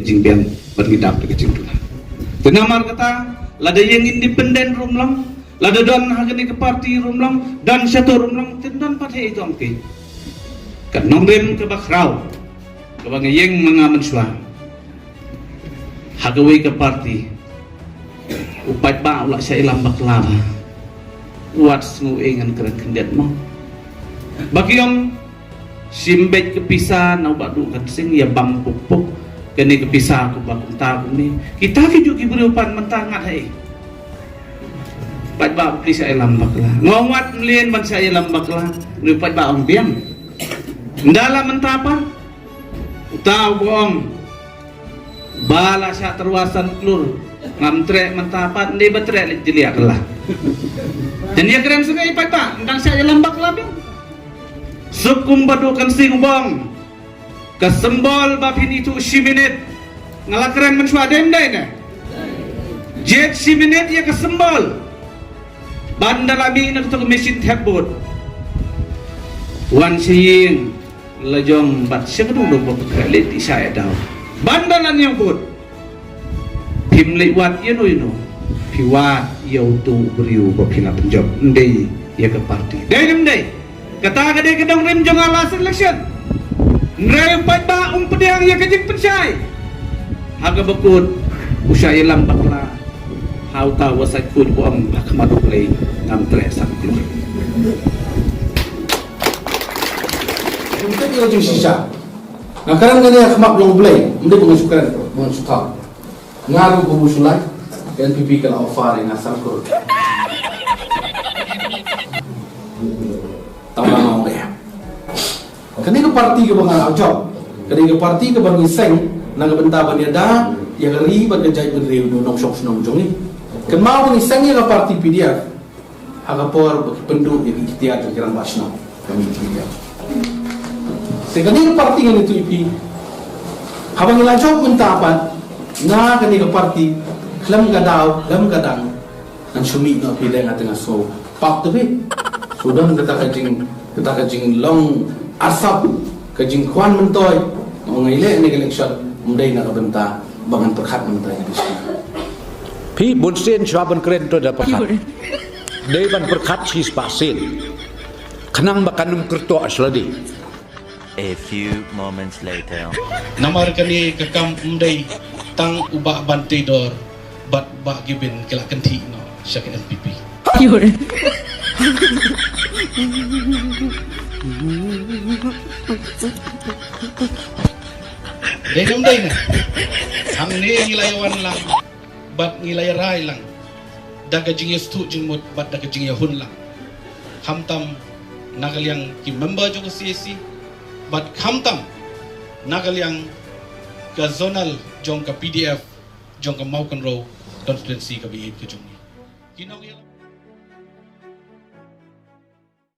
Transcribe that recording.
jingpian berhidap ke jingtuan. Tenamar kata, lada yang independen rumlang, lada dan hagani ke parti rumlang, dan satu rumlang tendan partai itu angke. Kat nomrem ke bakrau, ke bangayeng mengaman suah. Hagawai ke parti, upat ba ulak saya ilam baklava, uat senguingan keren kendiat mau. Bagi yang simbet kepisah, nau badu kan sing ya bang pupuk. Kini kepisah aku bakung tahu ni kita juga berupan mentangat hai pat ba please ay lambak lah ngawat melian ban saya lambak lah lupat ba ang biang dalam mentapa tahu bohong bala sa terwasan klur ngamtre mentapa ndi betre jeliak lah dan dia keren sekali pat ba ndang saya lambak lah biang sukum badukan sing bong kesembol bapin itu siminit ngalakren menswadem deh jet siminit ya kesembol bandar abi nak tu mesin tebut wan sing lejong bat segedung dong kali di saya dah bandalan yang put pim lewat you know piwat yau tu beriu bapina penjob ndai ya ke parti deh kata kade kedong rem jong alas election Nrai upat ba pediang ya kajing pensai. Haga bekut usai lambak lah. Hau tahu wasai kun buang hakmadu play ngam tre sakti. Untuk dia jeng sisa. Ngakaran kani hakmak long play, mende mengasukan mensuka. Ngaru bubusulai dan pipi kala ofar yang asal kur. Tambah mau ya. Kani ke parti ke bang job, kani ke parti ke bang iseng, nang benta bang ada, yang ri bang jai bang riu nong sok nong jong ni. Kan mau bang iseng ya ke parti PDF, agapor bagi penduk yang ikhtiar jalan basno kami dia. Sekali ke parti yang itu ipi, habang ilang job benta apa, na kani ke parti, lam kadang, an sumi no pilih ngatengah so, pak tu be, sudah kita kajing long asap kajing kwan mentoy mengaile ni election mudai nak benta bangan perkhat mentoy di sini pi bunsen chwaban kren to da perkhat dei ban perkhat sis pasin kanang bakanum kerto asladi. A few moments later namar kani kakam mudai tang ubah bantai dor bat ba gibin kelak kenti no syak MPP Dengam day na. Ang nilayawan lang, bat nilayaray lang. Daga jing yastu jing mot, bat daga jing yahun lang. Hamtam nagalyang ki member jo ko CSC, bat hamtam nagalyang ka zonal jong ka PDF jong ka Maukan Row constituency ka biit ka jong ni.